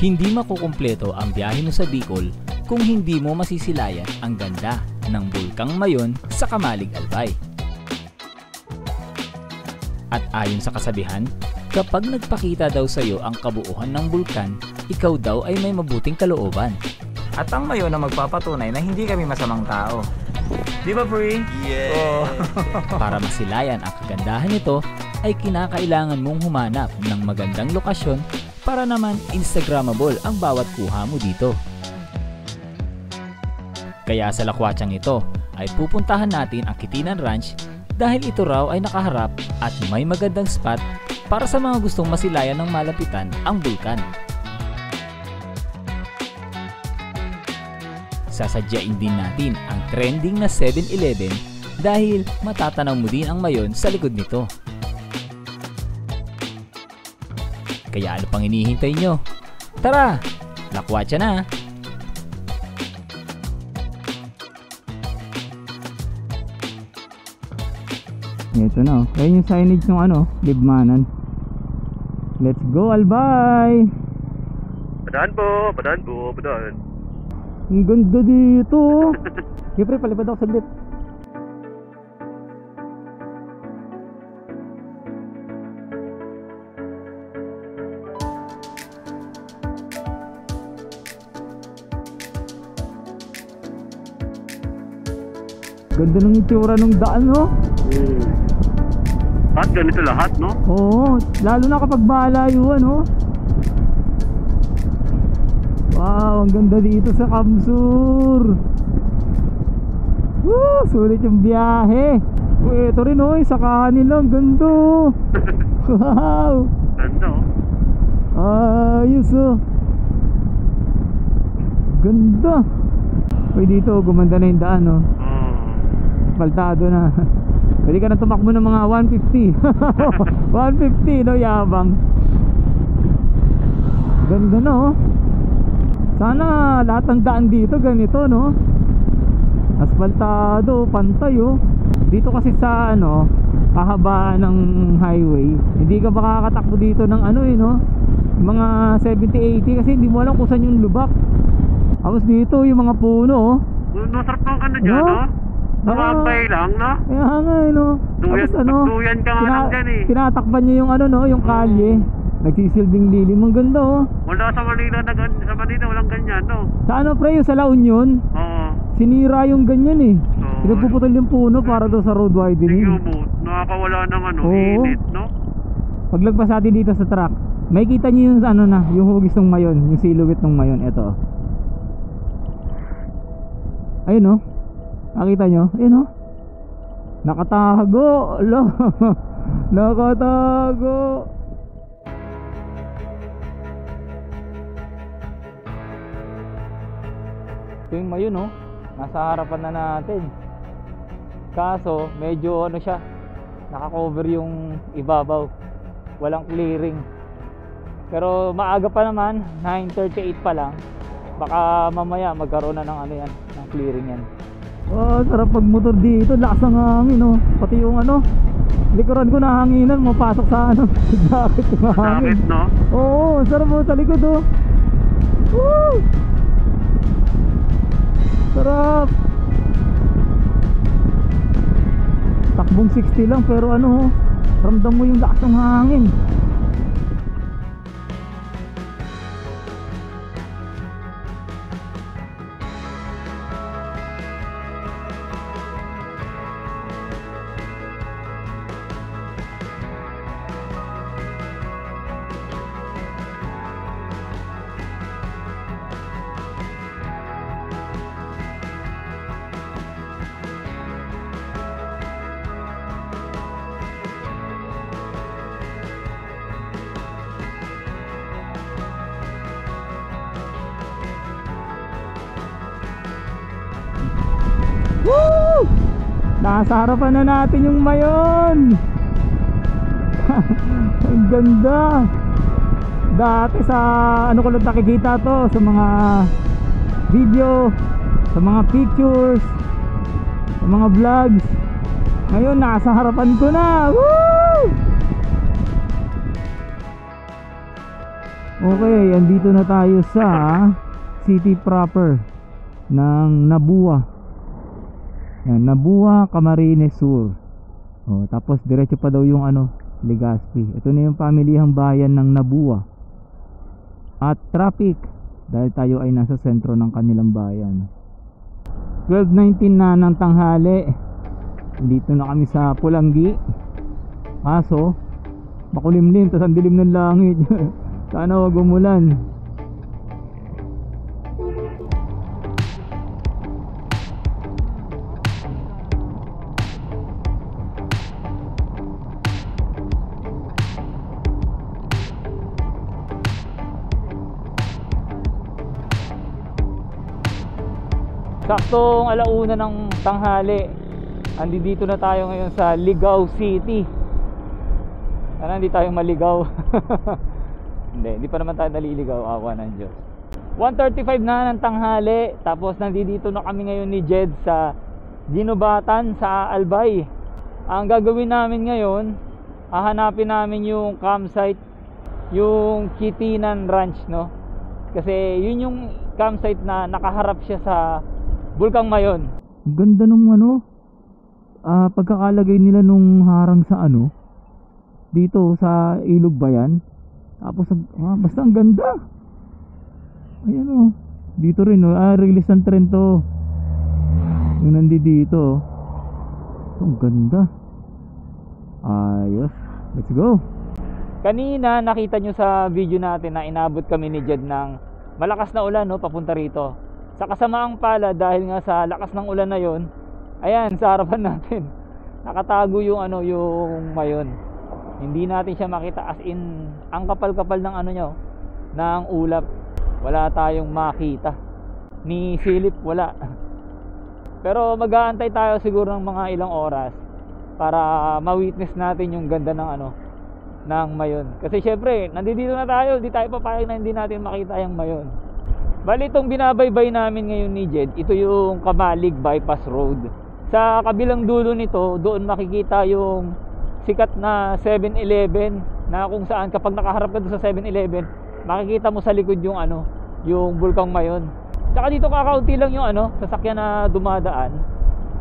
Hindi makukumpleto ang biyahe mo sa Bicol kung hindi mo masisilayan ang ganda ng Bulkang Mayon sa Kamalig Albay. At ayon sa kasabihan, kapag nagpakita daw sa iyo ang kabuuan ng bulkan, ikaw daw ay may mabuting kalooban. At ang Mayon na magpapatunay na hindi kami masamang tao. Di ba, Pre? Yeah! Oh. Para masilayan ang kagandahan nito, ay kinakailangan mong humanap ng magandang lokasyon para naman Instagrammable ang bawat kuha mo dito. Kaya sa lakwatsang ito ay pupuntahan natin ang Kitinan Ranch dahil ito raw ay nakaharap at may magandang spot para sa mga gustong masilayan ng malapitan ang bulkan. Sasadyain din natin ang trending na 7-Eleven dahil matatanaw mo din ang Mayon sa likod nito. Kaya ano pang hinihintay nyo? Tara! Lakwatsa na! Ito na, ayun yung signage ng Libmanan. Let's go, Albay! Padaan po, padaan po, padaan. Ang ganda dito! Siyempre, palipad ako saglit. Ganda ng itsura ng daan, no? At ganito lahat, no? Oo, lalo na kapag malayuan, no? Wow, ang ganda dito sa Kamsur. Woo, sulit yung biyahe. Ito rin, oh, sa kanila, ang ganda. Wow. Ganda, oh. Ayos, oh. Ganda. Uy, dito, gumanda na yung daan, oh. Asfaltado na. Pwede ka na tumakbo ng mga 150. 150, no, yabang. Ganda na, oh. Sana lahat ng daan dito ganito, no? Asfaltado, pantay, oh. Dito kasi sa kahabaan ng highway, hindi ka makakatakbo dito ng no? Mga 70-80 kasi hindi mo alam kung saan yung lubak. Tapos dito yung mga puno, oh. Nasarap ng dyan, no? Nakabay lang, no? Kaya nga, no? Tapos duyan ka nga lang dyan, eh. Tinatakpan niya yung no? Yung kalye. Nagsisilbing lilim. Ang ganda, oh. Wala sa Manila, sa Manila walang ganyan, no? Sa pre, yung sa La Union? Oo. Sinira yung ganyan, eh. Pinagpuputol yung puno para daw sa road widening. Tingyo mo, nakakawala ng init, no? Paglagpas natin dito sa truck, may kita niyo yung yung hugis ng Mayon, yung silhouette ng Mayon. Ito. Ayun, no? Nakita nyo? Ayun, no? Nakatago. Ala. Nakatago. Ito yung Mayon, no? Nasa harapan na natin. Kaso medyo siya, naka-cover yung ibabaw, walang clearing. Pero maaga pa naman, 9:38 pa lang. Baka mamaya magkaroon na ng yan, ng clearing yan. Oh, sarap pagmotor dito, lakas ng hangin, no? Pati yung likuran ko nahanginan, mapasok sa jacket yung hangin. Jacket, no? Oo, sarap mo sa likod, oh. Woo! Sarap. Takbong 60 lang pero ramdam mo yung lakas ng hangin. Woo! Nasa harapan na natin yung Mayon. Ang ganda. Dati sa ko lang nakikita to sa mga video, sa mga pictures, sa mga vlogs. Ngayon nasa harapan ko na. Woo! Okay, andito na tayo sa city proper ng Nabua. Yan, Nabua, Camarines Sur. Oh, tapos diretso pa daw yung Legazpi. Ito na yung pamilihang bayan ng Nabua. At traffic dahil tayo ay nasa sentro ng kanilang bayan. 12:19 na ng tanghali. Dito na kami sa Pulangi. Kaso makulimlim, tas ang dilim ng langit. Sana wag umulan. Saktong alauna ng tanghali. Andito na tayo ngayon sa Ligao City. Sana hindi tayo maligaw. Hindi pa naman tayo naliligaw. Awa ng Diyos. 1:35 na ng tanghali. Tapos nandito na kami ngayon ni Jed sa Ginubatan sa Albay. Ang gagawin namin ngayon, hahanapin namin yung campsite, yung Kitinan Ranch, no? Kasi yun yung campsite na nakaharap siya sa Bulkang Mayon. Ganda nung pagkakalagay nila nung harang sa dito sa ilog ba yan? Tapos basta ang ganda. Ayan dito rin release ng tren to. Yung nandito ang ganda. Ayos. Let's go. Kanina nakita nyo sa video natin na inabot kami ni Jed ng malakas na ulan papunta rito. Sa kasamaang pala, dahil nga sa lakas ng ulan na yon, ayan sa harapan natin nakatago yung yung Mayon. Hindi natin siya makita, as in ang kapal-kapal ng ng ulap. Wala tayong makita. Ni silip wala. Pero mag-aantay tayo siguro ng mga ilang oras para ma-witness natin yung ganda ng ng Mayon. Kasi syempre, nandito na tayo, di tayo papayag na hindi natin makita yung Mayon. Bali itong binabaybay namin ngayon ni Jed, ito yung Kamalig Bypass Road. Sa kabilang dulo nito, doon makikita yung sikat na 7-Eleven, na kung saan kapag nakaharap ka doon sa 7-Eleven, makikita mo sa likod yung yung Bulkang Mayon. Tsaka dito kakaunti lang yung sasakyan na dumadaan.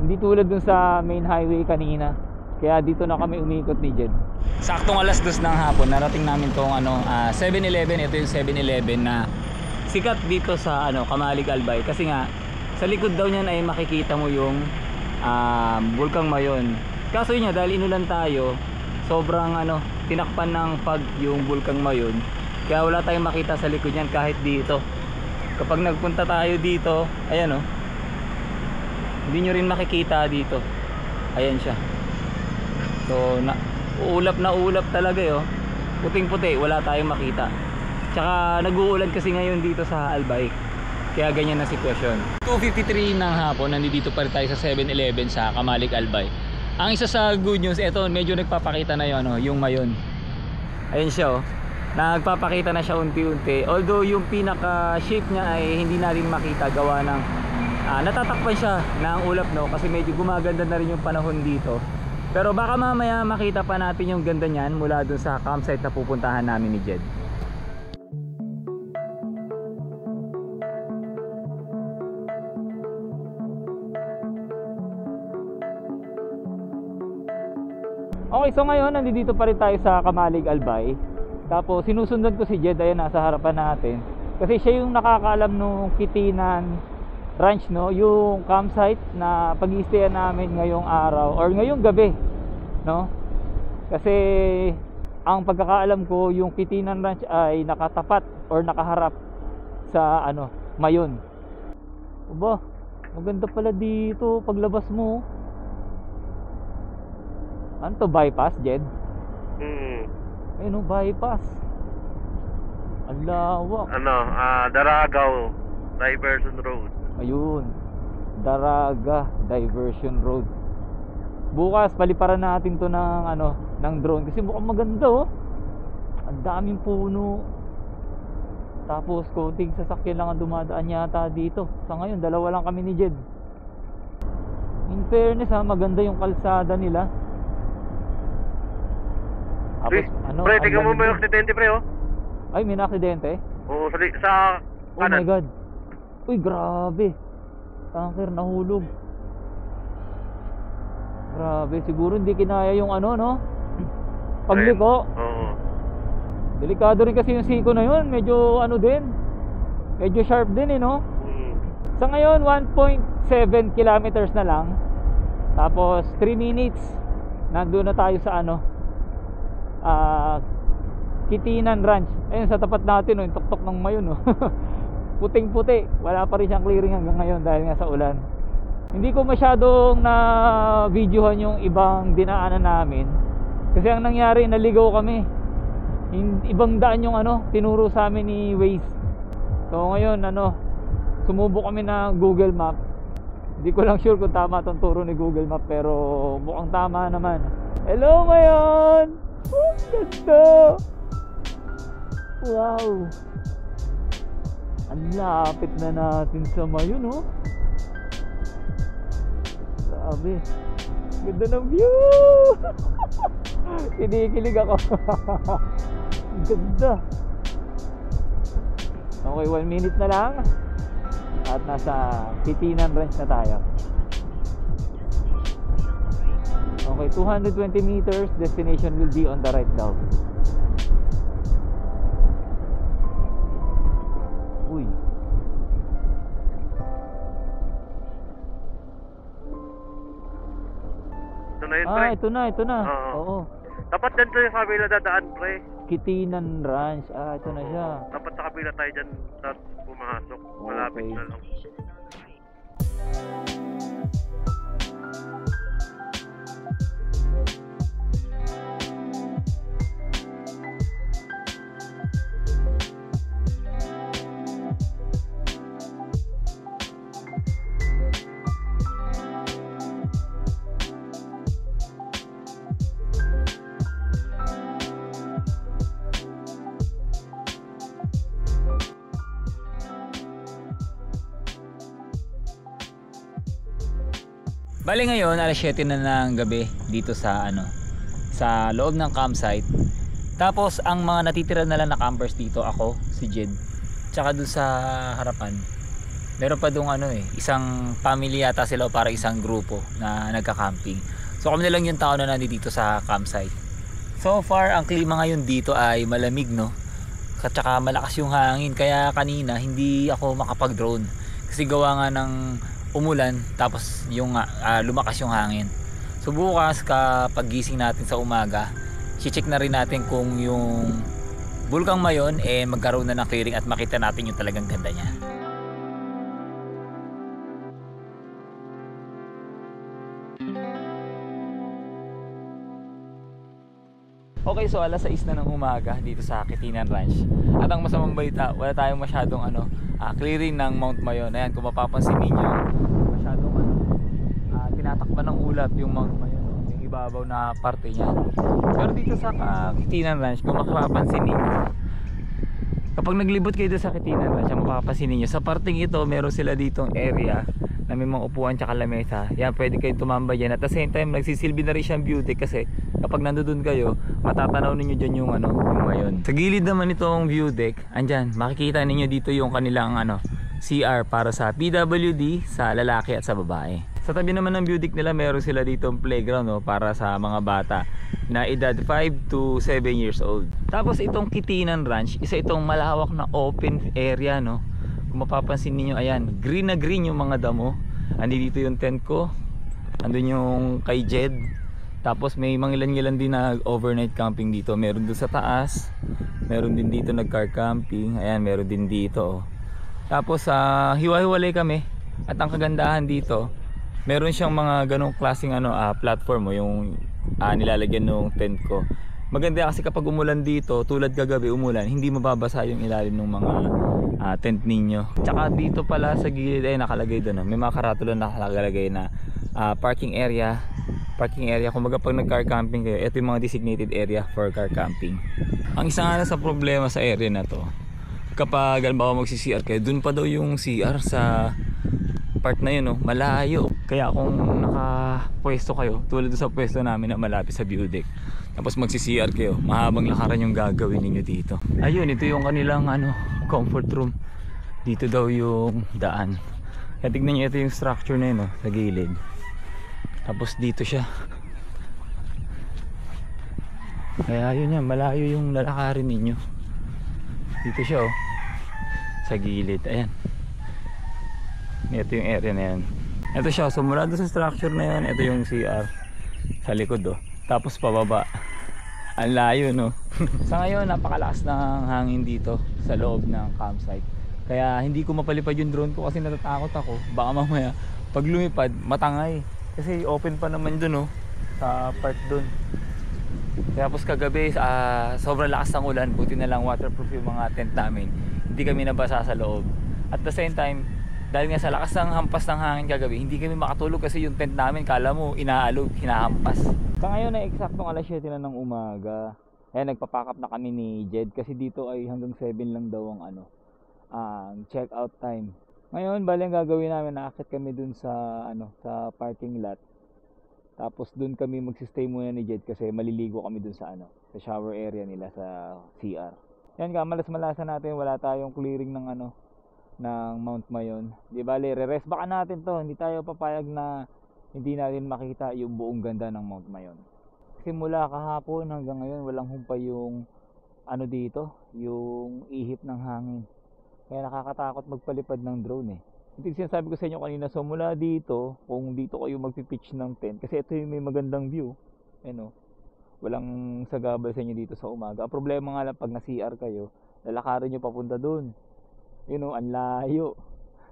Hindi tulad dun sa main highway kanina. Kaya dito na kami umikot ni Jed. Saktong 2:00 ng hapon, narating namin tong 7-Eleven. Ito yung 7-Eleven na sikat dito sa Kamalig Albay. Kasi nga sa likod daw niyan ay makikita mo yung Bulkang Mayon. Kaso yun dahil inulan tayo, sobrang tinakpan ng fog yung Bulkang Mayon. Kaya wala tayong makita sa likod niyan kahit dito. Kapag nagpunta tayo dito, ayan hindi nyo rin makikita dito. Ayan siya. So ulap talaga puting-puti, wala tayong makita. Tsaka nag-uulan kasi ngayon dito sa Albay. Kaya ganyan na sitwasyon. 2:53 ng hapon, nandito pa rin tayo sa 7-Eleven sa Kamalig Albay. Ang isa sa good news, eto medyo nagpapakita na yung Mayon. Ayan siya nagpapakita na siya unti-unti. Although yung pinaka shape niya ay hindi natin makita gawa ng natatakpan siya ng ulap kasi medyo gumaganda na rin yung panahon dito. Pero baka mamaya makita pa natin yung ganda niyan mula dun sa campsite na pupuntahan namin ni Jed. Okay, so ngayon nandito pa rin tayo sa Kamalig Albay. Tapos sinusundan ko si Jed, ayan nasa harapan natin. Kasi siya yung nakakaalam nung Kitinan Ranch, yung campsite na pag-i-stayan namin ngayong araw or ngayong gabi, Kasi ang pagkakaalam ko, yung Kitinan Ranch ay nakatapat or nakaharap sa Mayon. Aba, maganda pala dito paglabas mo. Ano to, bypass, Jed? Ayun bypass. Ang lawak. Daragaw Diversion Road. Ayun, Daraga Diversion Road. Bukas paliparan natin to ng drone kasi mukhang maganda Ang daming puno. Tapos konting sasakyan lang ang dumadaan yata dito. Sa ngayon dalawa lang kami ni Jed. In fairness maganda yung kalsada nila. Tapos Pre, tingnan mo yung aksidente pre Ay, may na-aksidente? Oo, sa Oh my kanan. God. Uy, grabe. Tanker nahulog. Grabe, siguro hindi kinaya yung ano, no? Pagliko. Oo. Delikado rin kasi yung siko na yun. Medyo ano din. Medyo sharp din eh, no? Sa ngayon, 1.7 kilometers na lang. Tapos 3 minutes nandun na tayo sa ano, Kitinan Ranch. Ayun sa tapat natin, no, yung tuktok ng Mayon, no. Puting puti, wala pa rin siyang clearing hanggang ngayon dahil nga sa ulan. Hindi ko masyadong na videohan yung ibang dinaanan namin kasi ang nangyari, naligaw kami. Ibang daan yung ano, tinuro sa amin ni Waze. So ngayon ano, sumubok kami na Google Map. Hindi ko lang sure kung tama itong turo ni Google Map, pero mukhang tama naman. Hello Mayon! Oh, ganda! Wow! Ang lapit na natin sa Mayon, oh. Grabe. Ganda ng view! Kinikilig ako. Ang ganda. Okay, 1 minute na lang. At nasa Kitinan Ranch na tayo. Okay, 220 meters. Destination will be on the right daw. Uy. Ito na yun, pre. Ito na. Oo. Oo. Dapat dyan tayo sa kabila dadaan, pre. Kitinan Ranch. Ito na siya. Dapat sa kabila tayo dyan sa pumasok. Malapit Okay. na lang. Bali ngayon, alas 7 na ng gabi dito sa ano, sa loob ng campsite. Tapos ang mga natitira na lang na campers dito, ako, si Jed, tsaka dun sa harapan. Meron pa dong ano isang family yata sila o para isang grupo na nagka-camping. So kami na lang yung tao na nandito sa campsite. So far, ang klima ngayon dito ay malamig, no? At saka malakas yung hangin, kaya kanina hindi ako makapag-drone. Kasi gawa nga ng umulan, tapos yung lumakas yung hangin. So bukas kapag gising natin sa umaga, i-check na rin natin kung yung Bulkang Mayon magkaroon na ng clearing at makita natin yung talagang ganda niya. Okay, so alas 6 na ng umaga dito sa Kitinan Ranch. At ang masamang balita, wala tayong masyadong clearing ng Mount Mayon. Ayan, kung mapapansin niyo, masyadong tinatakpan ng ulap yung Mount Mayon, yung ibabaw na parte niya. Pero dito sa Kitinan Ranch, kung mapapansin niyo, kapag naglibot kayo sa Kitinan Ranch, mapapansin niyo, sa parting ito, meron sila ditong area na may mga upuan tsaka lamesa. Yan, pwede kayong tumambay dyan. At the same time, nagsisilbi na rin siyang beauty kasi kapag nandoon kayo, matatanaw ninyo dyan yung yung Mayon. Sa gilid naman itong view deck, andyan, makikita ninyo dito yung kanilang CR para sa PWD, sa lalaki at sa babae. Sa tabi naman ng view deck nila, meron sila ditong playground, no, para sa mga bata na edad 5 to 7 years old. Tapos itong Kitinan Ranch, isa itong malawak na open area, no. Kung mapapansin niyo, ayan, green na green yung mga damo. Andi dito yung tent ko, andun yung kay Jed. Tapos may mga ilan-ilan din na overnight camping dito. Meron doon sa taas, meron din dito nag car camping. Ayan, meron din dito. Tapos hiwa-hiwalay kami. At ang kagandahan dito, meron siyang mga ganong klaseng platform, yung nilalagyan ng tent ko. Maganda kasi kapag umulan dito, tulad kagabi umulan, hindi mababasa yung ilalim ng mga tent ninyo. Tsaka dito pala sa gilid ay nakalagay doon, may mga karatula na nakalagay na parking area. Kumbaga pag nag car camping kayo, ito yung mga designated area for car camping. Ang isa nga sa problema sa area na to, kapag halimbawa magsi-CR kayo, dun pa daw yung CR sa part na yun, oh, malayo. Kaya kung nakapwesto kayo, tulad sa pwesto namin na malapit sa view deck, tapos magsi-CR kayo, mahabang lakaran yung gagawin ninyo dito. Ayun, ito yung kanilang comfort room. Dito daw yung daan. Kaya tignan nyo, ito yung structure na yun, oh, sa gilid. Tapos dito siya. Kaya yun yan, malayo yung lalakarin ninyo. Dito siya, oh, sa gilid. Ayan, ito yung area na yan. Ito siya, so mula doon sa structure na yan, ito yung CR sa likod, oh. Tapos pababa, ang layo, no? Sa ngayon, napakalakas ng hangin dito sa loob ng campsite. Kaya hindi ko mapalipad yung drone ko kasi natatakot ako. Baka mamaya pag lumipad, matangay. Kasi open pa naman dun, oh, sa part dun. Tapos kagabi, sobrang lakas ng ulan. Buti na lang waterproof yung mga tent namin. Hindi kami nabasa sa loob. At the same time, dahil nga sa lakas ng hampas ng hangin kagabi, hindi kami makatulog kasi yung tent namin, kala mo, inaalog, hinahampas. Sa ngayon ay eksaktong alas 7 na ng umaga. Ayan, nagpapack up na kami ni Jed kasi dito ay hanggang 7 lang daw ang check out time. Ngayon, bali ang gagawin namin, naakit kami dun sa sa parking lot. Tapos dun kami magsistay muna ni Jed kasi maliligo kami dun sa sa shower area nila sa CR. Yan, kamalas-malasan natin, wala tayong clearing ng ng Mount Mayon. Di bali, re-rest baka natin to. Hindi tayo papayag na hindi natin makita yung buong ganda ng Mount Mayon. Kasi mula kahapon hanggang ngayon walang humpay yung dito, yung ihip ng hangin. Kaya nakakatakot magpalipad ng drone, eh. Hindi, sinasabi ko sa inyo kanina, so mula dito, kung dito kayo magpipitch ng tent, kasi ito yung may magandang view, walang sagabal sa inyo dito sa umaga. Ang problema nga lang, pag na-CR kayo, lalakarin nyo papunta dun, ang layo,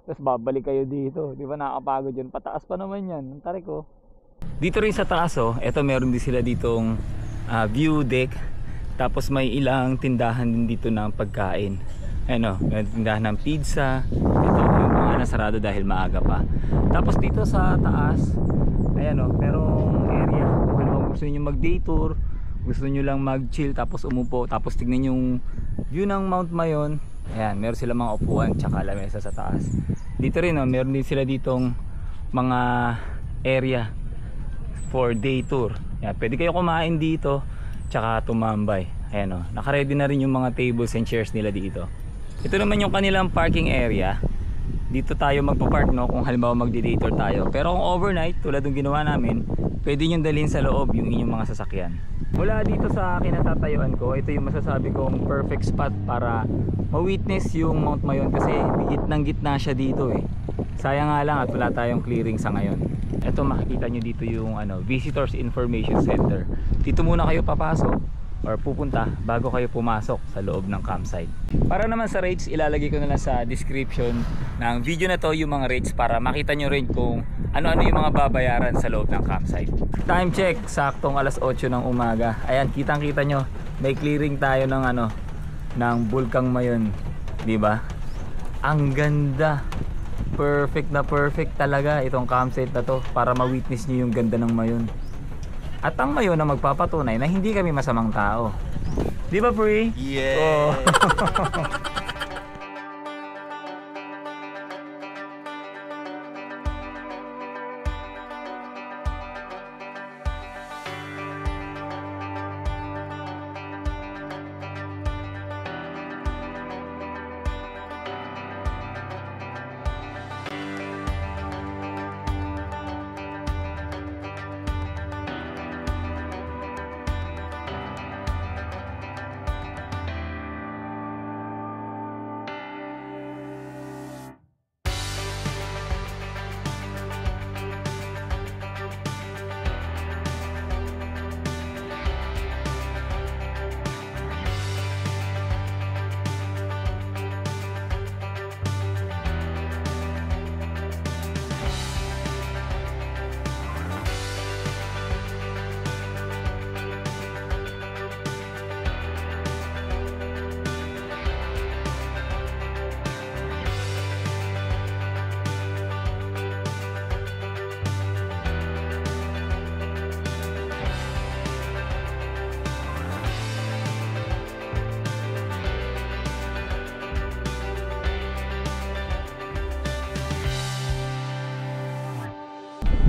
tapos babalik kayo dito, di ba? Nakakapagod yun, pataas pa naman yan, ang tarik ko. Dito rin sa taas, eto meron din sila ditong view deck, tapos may ilang tindahan din dito ng pagkain. May tindahan ng pizza. Ito yung mga nasarado dahil maaga pa. Tapos dito sa taas, merong area kung gusto niyo mag-day tour, gusto niyo lang mag-chill tapos umupo, tapos tignan yung view ng Mount Mayon. Ayan, meron sila mga upuan tsaka lamesa sa taas. Dito rin, meron din sila ditong mga area for day tour. Ayan, pwede kayo kumain dito tsaka tumambay. Ayan, naka-ready na rin yung mga tables and chairs nila dito. Ito naman yung kanilang parking area. Dito tayo magpa-park, kung halimbawa magdi-day tour tayo. Pero kung overnight, tulad ng ginawa namin, pwede nyo dalhin sa loob yung inyong mga sasakyan. Mula dito sa kinatatayuan ko, ito yung masasabi kong perfect spot para ma-witness yung Mount Mayon kasi gitnang-gitna siya dito, eh. Sayang nga lang at wala tayong clearing sa ngayon. Ito, makikita nyo dito yung Visitors Information Center. Dito muna kayo papasok or pupunta bago kayo pumasok sa loob ng campsite. Para naman sa rates, ilalagay ko na lang sa description ng video na to yung mga rates para makita nyo rin kung ano-ano yung mga babayaran sa loob ng campsite. Time check, saktong alas 8 ng umaga. Ayan, kitang-kita nyo, may clearing tayo ng ng Bulkang Mayon, di ba? Ang ganda. Perfect na perfect talaga itong campsite na to para ma-witness nyo yung ganda ng Mayon. At ang Mayon na magpapatunay na hindi kami masamang tao. Di ba, Pri? Yeah! Oh.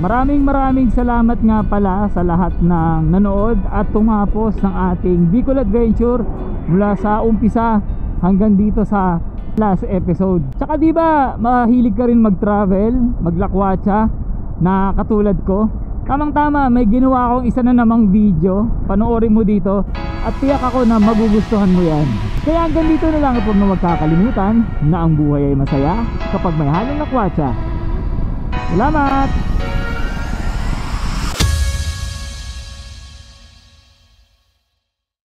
Maraming salamat nga pala sa lahat ng nanood at tumapos ng ating Bicol Adventure mula sa umpisa hanggang dito sa last episode. Tsaka diba mahilig ka rin mag-travel, maglakwatsa na katulad ko? Tamang tama, may ginawa akong isa na namang video. Panoorin mo dito at tiyak ako na magugustuhan mo yan. Kaya hanggang dito na lang at huwag na magkakalimutan na ang buhay ay masaya kapag may halong lakwatsa. Salamat!